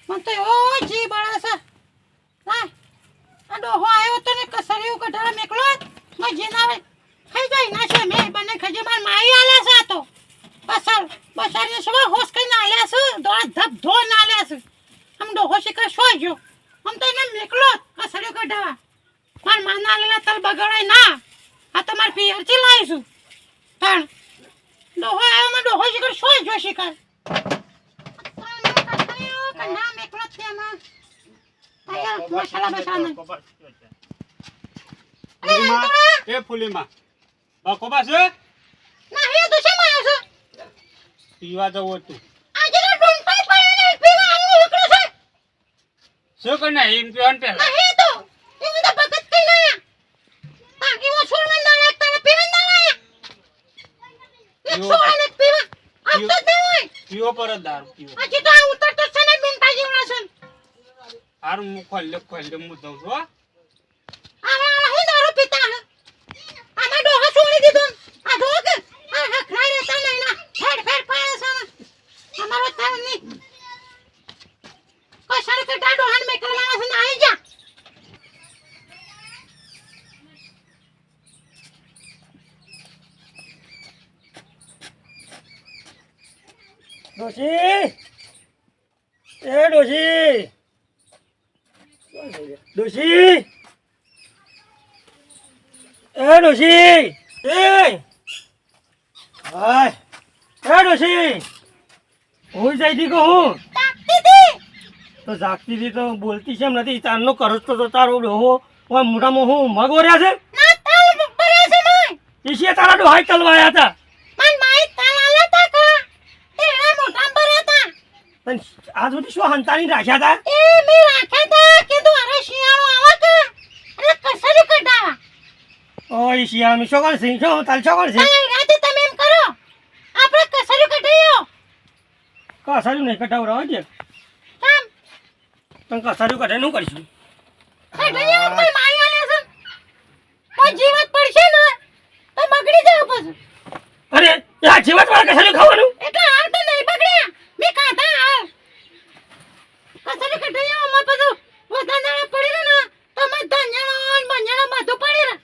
મને તો એવો જી બળે છે લાય આ ડોહો આવ્યો તો ને કસરિયું કઢાળા મેકલો મજી ના આવે ખાઈ જાય ના છે મેં બને ખજે માર માઈ આલે છે આ તો બસર ને સવા હોશ કઈ ના આલે છે દોડ ધપ ધો ના આલે છે આમ ડોહો શિકાર સોઈ ગયો આમ તો એને મેકલો કસરિયું કઢાવા માર માના આલેલા તલ બગાડાય ના આ તો માર પિયર થી લાવીશું પણ ડોહો આવ્યો માં ડોહો શિકાર સોઈ ગયો શિકાર ના મેકલો છે માં આયા મસાલા બસાના એ ફૂલીમાં કોબા છે ના હે તો શેમાં આવ્યો છે પીવા જવું હતું આજે તો ડુંટાઈ પડે ને પીવા આવું એકલો છે શું કર ના એમ પીવાનું પેલા ના હે તો એમ તો ભગત કઈ ના આ એવો છોડવા ના લાગ તારે પીવા ના લાગ એક છોડને પીવા આ તો દે હોય પીવો પર જ દારૂ પીવો આજે તો આ ઉતરતો છે ને ડુંટાઈ જેવડા છે હાર હું ખોલ્લે હું દઉં છું આ હે દારૂ પીતા આમાં ડોહા છોડી દીધો આ જો કે આ હખરાઈ રહેતા નહીં ના ફેડ પાડે છે અમારો તાર ની કસર કટા ડોહાન મે કરવાના છે ના આવી જા ડોશી એ ડોશી ડોશી એ ડોશી એ હાય એ ડોશી હું જઈ દી કહું તાકતી હતી તો જાગતી હતી તો બોલતી છે એમ નથી તારનો કરો તો તારો ડોહો મોઢામાં હું મગ ઓર્યા છે ના તાલ પડ્યા છે નહીં ઈશીએ તારા ડોહાઈ તલવાયા હતા મન માઈ તાલ આલા તા કા તેરા મોટા ભર્યા તા પણ આ સુધી શું હંતાની રાખ્યા હતા એ મે રાખ્યા તા કીધું અરે શિયાળો આવા કે એટલે કસરી કઢાવા ઓ ઈશિયા શું કોણ સિંહ છો તાલ છો કોણ છે તાલ રાતે તમે એમ કરો આપણે કસરી કઢાયો કસારું નહીં કટાવ રહો છે કામ પણ કસારું કટાઈ નું કરીશું કઢાયો કોઈ માઈ આલે છે કોઈ જીવત પડશે ને તો બગડી જાવ પછી અરે આ જીવત વાળા કસારું ખાવાનું એટલે હાલ તો નહીં બગડ્યા મે ખાધા હાલ કસરી કઢાયો માં બધું વધારે પડી ને તો મે ધંજાણો બંજાણો બધું પડી રહે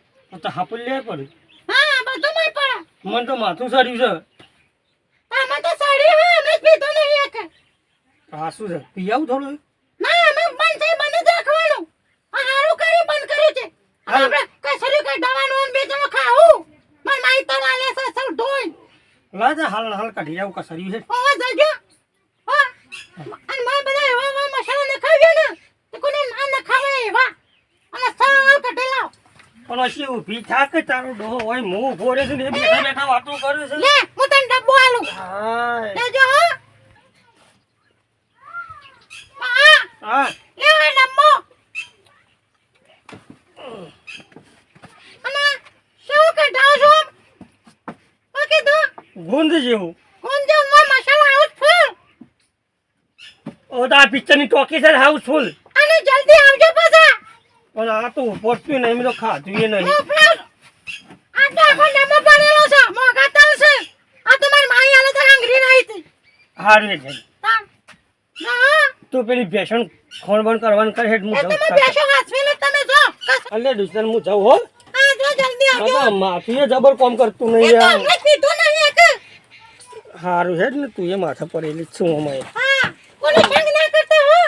તો હાપુલ લે પડે હા બધું મય પડે મને તો માથું સર્યું છે આમાં તો સાડી હે અમે પીધો નહીં એક આ શું છે પી આવું થોડું ના અમે બંધ થઈ બંધ જ રાખવાનું આ હારું કરી બંધ કર્યું છે આપણે કસરી કઢાવાનું અને બેચણો ખાવું માર માઈ તો લાલે છે સર ધોઈ લાજા હાલ કાઢી આવું કસર્યું છે ઓવા જજો હા અને માર બધા એવા મસાલા ન ખાવ્યો ને તો કોને ના ન ખાવે એવા અને સાવ કઢેલા પણ શું ઊભી થાક તારો ડોહો હોય મું ભોરે છે ને બેઠા બેઠા વાતો કરે છે લે હું તને ડબ્બો આલું હાય લેજો હા હા લે ડબ્બો અને શું કઢાવ છો ઓકે તો ગુંદ જેવું કોણ જો મસાલા આઉટ ફૂલ ઓ તો આ પિક્ચરની ટોકી છે હાઉસફુલ અને જલ્દી આવજો પાછા પણ આ તો ઉપડતું નહીં મેં તો ખાધું એ નહીં આ તો આખો ડબ્બો પડેલો છે મોગા તલ છે આ તો મારી માઈ આલે તો હંગરી રહી હતી હારું છે ના તો પેલી ભેસણ ખોણ બંધ કરવાનું કરે હેડ હું એ તમે બેસો હાસવીને તમે જો અલે દુશ્મન હું જાઉં હો આ જો જલ્દી આવજો આ માથું જબર કોમ કરતું એ નહીં તો યાર હમણાં પીધો નહીં એક હારું હેડ ને તું એ માથા પડેલી જ છું અમારે હા કોને સંગ ના કરતા હો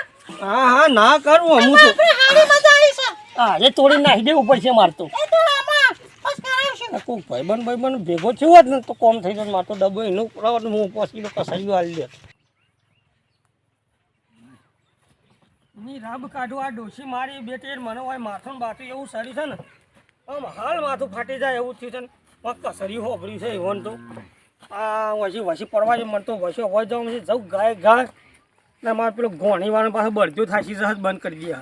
હા ના કરું હું તો આપણે હારી મજા આવી છે આજે તોડી નાખી દેવું પડશે મારતો એ તો આમાં બસ કરાવશું કોઈ ભાઈબંધ ભેગો થયો હોત ને તો કોમ થઈ જાય મારતો ડબ્બો એનું પુરાવાનું હું પછી કસાયું હાલી દે ની રાબ કાઢું આ ડોશી મારી બેટી મને હોય માથું બાથું એવું સારી છે ને આમ હાલ માથું ફાટી જાય એવું થયું છે ને કસરી હોભર્યું છે એવું તો આ વસી પડવા છે મને તો વસી હોય જવું છે જવું ગાય ને મારે પેલું ઘોણીવાળા પાસે બળજો થાશી સહજ બંધ કરી દે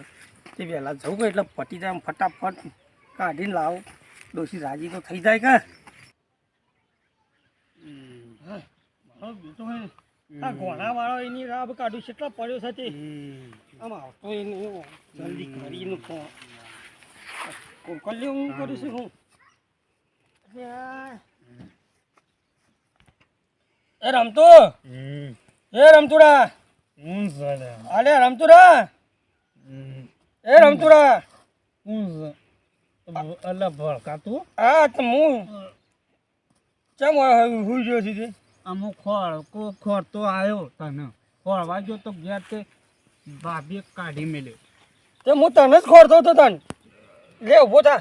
તે વહેલા જવું એટલે પટી જાય એમ ફટાફટ કાઢીને લાવો ડોશી રાજી તો થઈ જાય કે આ ઘોણાવાળો એની રાબ કાઢું કેટલો પડ્યો છે તે આમ આવતો એને જલ્દી કરીને કોકલ્ય હું કરીશું હું એ રમતો એ રમતુડા હું સડે અલે રમતુરા એ રમતુરા હું અલા ભળકા તું હા તો હું ચમ હુઈ ગયો છે તે અમુક ખોળ તો આવ્યો તને ખોળવા જો તો ઘેર તે ભાભીએ કાઢી મેલ્યો તે હું તને જ ખોરતો હતો તને લે ઊભો થા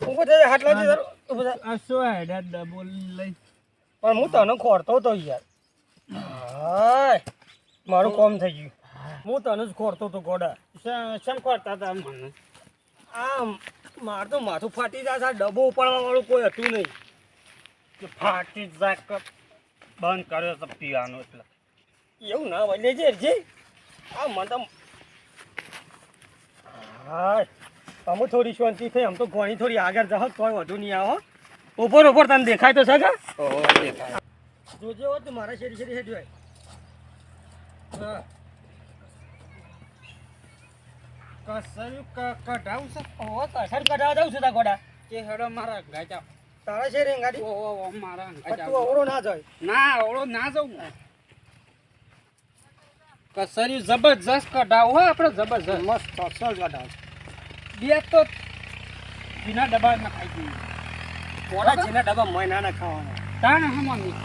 ઊભો થા હાથ લાગી તારો ઊભો થા આ શું હેડે ડબલ લઈ પણ હું તને ખોરતો હતો યાર હાય મારું કામ થઈ ગયું હું તને જ ખોરતો હતો ગોડા શેમ ખોરતા હતા મને આ માર તો માથું ફાટી જાય છે ડબ્બો ઉપાડવા વાળું કોઈ હતું નહીં કે ફાટી જાક બંધ કર્યો તો પીવાનો એટલે એવું ના હોય લેજે જે આ મને તો હાય અમે થોડી શાંતિ થઈ આમ તો ઘણી થોડી આગળ જહ કોઈ વધુ નહીં આવો ઉપર ઉપર તને દેખાય તો સગા જોજે હો તું મારા શેરી શેરી હેઠ હા કસર્યું કઢાવું છે ઓ કસર કઢાવા જાઉં છું તા ગોડા કે હેડો મારા ગાજા તારા શેરી ગાડી ઓ મારા તું ગાજા અવળો ના જાય ના ઓળો ના જાઉં કસર્યું જબરજસ્ત કઢાવું હો આપણે જબરજસ્ત મસ્ત અસલ કઢાવ બે તો બીના ડબ્બા ના ખાઈ ગયું ગોડા જીના ડબ્બા મહિના ના ખાવાના તાણે હમણાં નહીં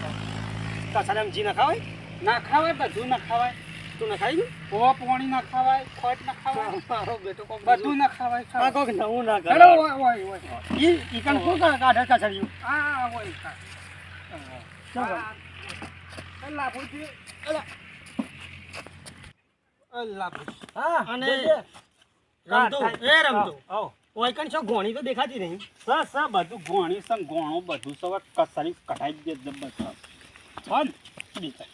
કસર એમ જી ના ખાવાય ના ખાવાય બધું ના ખાવાય તું ના ખાઈ ગયું ઓ પાણી ના ખાવાય ખોટ ના ખાવાય મારો બેટો કોક બધું ના ખાવાય આ કોક નવું ના કરે હેડો ઓય ઓય ઈ કણ શું કાઢે કસર્યું આ ઓય કા શું કરે? અલ્લા પૂછી અલ્લા હા અને રમતો એ રમતો ઓય કણ શું ઘોણી તો દેખાતી નહીં સ બધું ગોણી સં ગોણો બધું સવ કસારી કઢાઈ દે જબરજસ્ત છન બીતા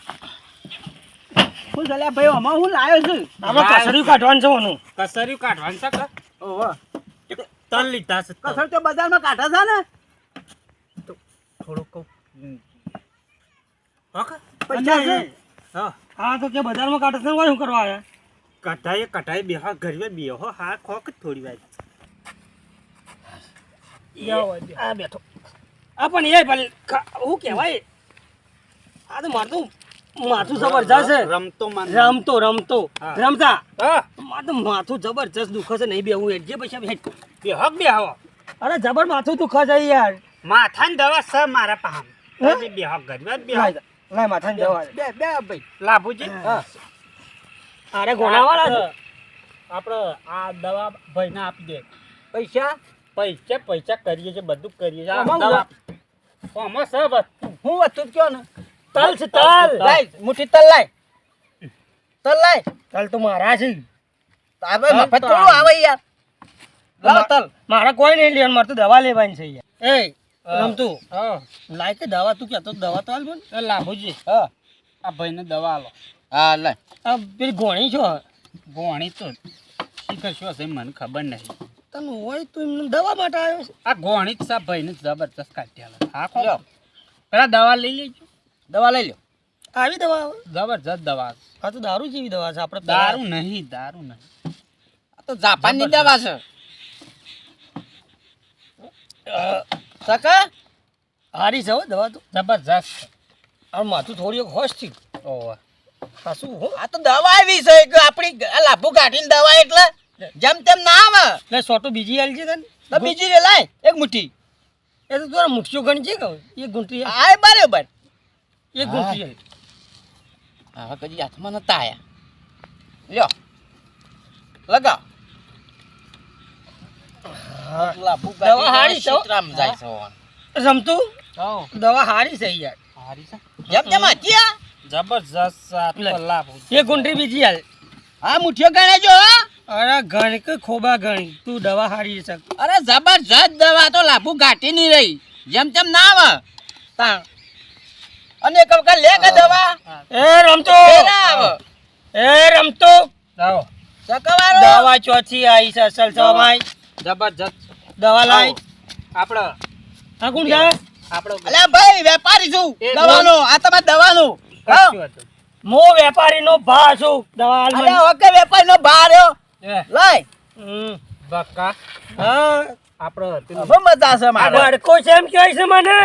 હું ચાલ્યા ભાઈ આમાં હું લાવ્યો છું આમાં કસર્યું કાઢવાનું છે ઓનું કસરી કાઢવાનું છે કે ઓહો તલ લીધા છે કસર તો બજારમાં કાઢા છે ને થોડું કહું પૈસા છે હા હા તો કે બજારમાં કાઢે છે શું કરવા આવ્યા કઢાઈ બેહા ઘરે બેહો હા ખોક થોડી વાર આ બેઠો આ પણ એ ભલે શું કહેવાય આ તો મારું માથું જબરજસ્ત છે રમતો માન રમતો રમતો હા. રમતા હા મારું માથું જબરજસ્ત દુખે છે નહીં બેવું જે પૈસા હેઠ બેહો બેહો અરે જબર માથું દુખે છે યાર માથાની દવા સ મારા પાહમ હે? બેહો ઘરે બેહો લાય માથાની દવા બે ભાઈ લાભુજી હા અરે ગોણાવાળા છે આપણે આ દવા ભાઈને આપી દે પૈસા પૈસા કરીએ છે બધું કરીએ છે આમાં દવા આમાં સબ હું વસ્તુ કયો ને તલ છે તલ લાય મુઠ્ઠી તલ લાય તલ તો મારા છે આવે મફત થોડું આવે યાર લાવ તલ મારા કોઈ નહીં લેવાનું મારે તો દવા લેવાની છે યાર એ રમતું હા લાય કે દવા તું કહેતો દવા તો હાલ બોલ લાભુજી હા આ ભાઈને દવા આલો હા લાય આ પેલી ઘોણી છો ગોણી તો શીખર શું હશે મને ખબર નહીં તને હોય તું એમને દવા માટે આવ્યો છે આ ગોણી જ સા ભાઈને જબરજસ્ત કાઢ્યા હા ખો પેલા દવા લઈ લેજો દવા લઈ લો આવી દવા આવે જબરજસ્ત દવા આ તો દારૂ જેવી દવા છે આપણે દારૂ નહીં આ તો જાપાનની દવા છે સકા હારી છે હો દવા તો જબરજસ્ત આ માથું થોડી હોશ થયું ઓહ પાછું હો આ તો દવા આવી છે કે આપણી આ લાભુ કાઢીને દવા એટલે જેમ તેમ ના આવે એટલે સોટું બીજી આલી છે તને તો બીજી રે લાય એક મુઠ્ઠી એ તો તારા મુઠ્ઠીઓ ગણી છે કે એક ગુંઠી આય બરાબર એક ગુંઠી આલી. હવે કદી હાથમાં નતા આયા લ્યો લગાવ લાભુ દવા હારી છે હો. સીતરામ જાય છે ઓન. રમતું હા દવા હારી છે યાર હારી છે જેમ તેમ હતી આ જબરજસ્ત સાત લે. લાભ એક ગુંઠી બીજી હાલ હા મુઠ્ઠીઓ ગણેજો હો અરે ગણ કે ખોબા ગણી તું દવા હારી છે અરે જબરજસ્ત દવા તો લાભુ ઘાટી નહીં રહી જેમ તેમ ના આવે તા અને એક વખત લે કે દવા એ રમતો એ ના આવે એ રમતો આવો ચકવારો દવા ચોથી આવી છે અસલ સવાય જબરજસ્ત દવા લાય આપણે આ કોણ છે આપણો અલ્યા ભાઈ વેપારી છું એ દવાનો આ તમારે દવાનું હા કશું હતું મો વેપારીનો ભા છું દવા હાલ મને. અલ્યા ઓકે વેપારીનો ભાર રહ્યો એ લાય હમ. બક્કા હા આપણો પેલું હવે મજા છે આ મારે ભડકો છે એમ કહેવાય છે મને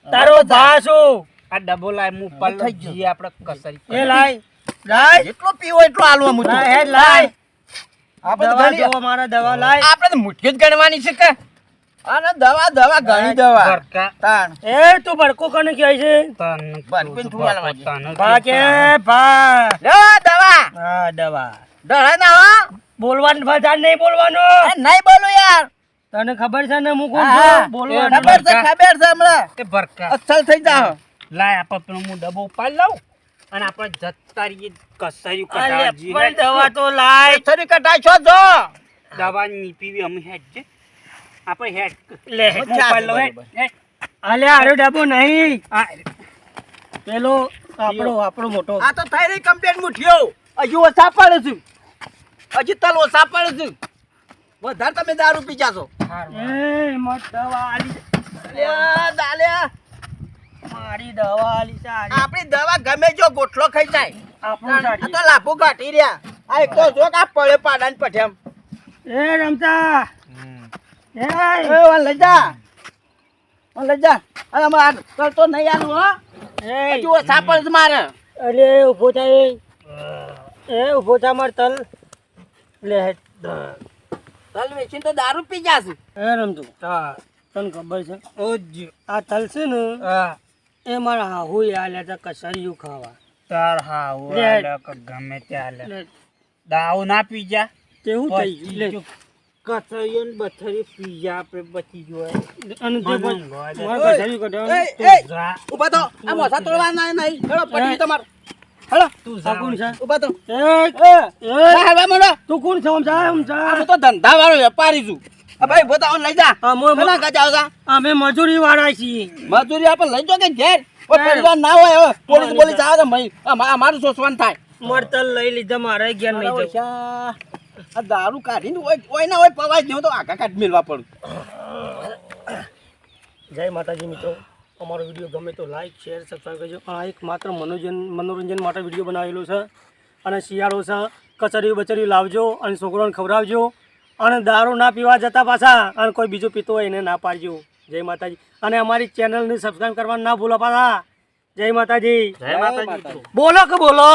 તારો ભા છું આ ડબો લાય હું પલ્લો થઈ ગયો. જી આપણે કસરી એ લાય લાય જેટલો પીવો એટલો આલવો હું તો. લાય હેડ લાય આપણે તો દવા ઘણી- જોવો મારા દવા લાય આપણે તો મુઠ્ઠી જ ગણવાની છે કે અને દવા ઘણી દવા બરકા તાણ એ તું ભડકો કને કહે છે તન બરકું તું આલવા છે. ભા કે ભા લો દવા હા દવા ડરે ના હો બોલવાનું ફાજા નહીં બોલવાનું અરે નહીં બોલો યાર તને ખબર છે ને હું કોણ હા, હા. છું બોલવાનું ખબર છે હમણાં એ બરકા અસલ થઈ જાઓ લાય આપણે પેલો હું ડબ્બો ઉપાડી લઉં અને આપણે જતા રહીએ કસર્યું અલે કટાજી પણ દવા તો લાય છરી કટાઈ છો જો દવા ની પીવી અમે હેડ છે આપણે હેડ લે ઉપાડી લો હેડ હેડ. અલે આરો ડબ્બો નહીં આ પેલો આપણો મોટો આ તો થઈ રહી કમ્પ્લેટ મુઠ્ઠીઓ હજુ ઓછા પડે છું હજી તલ ઓછા પડે છું વધારે તમે દારૂ પી જાશો એ મત દવા આલી અલ્યા, દાલ્યા મારી દવા આલી સારી આપણી દવા ગમે જો ગોઠલો ખાઈ જાય આપણું આ સારી તો લાભો કાઢી રહ્યા આ એક તો જો કે આ પડે પાડા ને પઠેમ એ રમતા એ એ વાન લઈ જા વાન લઈ જા અને અમે આ તલ તો નહીં આલું હો એ હજુ ઓછા પડે છે મારે અરે ઉભો થાય એ ઉભો થા માર તલ લે હેડ તલ વેચીને તો દારૂ પી જાશું એ રમતું હા તને ખબર છે ઓજ આ તલ છે ને હા એ મારા હાહુ આલ્યા હતા કસરિયું ખાવા તાર હા લે. ઓલે કે ગમે ત્યાં લે દાવ ના પી જા તેવું થઈ ગયું લે કસરીઓ ને બથરી પી જા આપણે બચી જોય અને તે મને પણ ગોળે. મારા કસરિયું કઢાવ એ જા ઉભા તો આ મોસા તોડવાના નહીં હેડો પડી તમાર હેડો તું આ જા કોણ છે ઉભા તો એ હાલવા મળો તું કોણ છે આમ જા આમ જા હું તો ધંધા વાળો વેપારી છું આ ભાઈ બોતા લઈ જા અમે ઘણા ગજાવ જા અમે મજૂરી વાળા છીએ મજૂરી આપણે લઈ જો કે ઘેર કોઈ પરિવાર ના હોય હવે પોલીસ બોલીસ આવે તો મય અમારું શોષવાનું થાય મરતલ લઈ લીધા મારે ઘેર નહીં જવું ઓછા, આ દારૂ કાઢીને હોય ના હોય પવાય જ નહીં તો આગા કાઢી મેળવા પડું જય માતાજી મિત્રો અમારો વિડીયો ગમે તો લાઈક શેર સબસ્ક્રાઈબ કરજો આ એક માત્ર મનોરંજન માટે વિડીયો બનાવેલો છે અને શિયાળો છે કચરિયું બચરિયું લાવજો અને છોકરાઓને ખવડાવજો અને દારૂ ના પીવા જતા પાછા અને કોઈ બીજો પીતો હોય એને ના પાડજો જય માતાજી અને અમારી ચેનલને સબસ્ક્રાઈબ કરવાનું ના ભૂલો પાછા જય માતાજી જય માતાજી. બોલો કે બોલો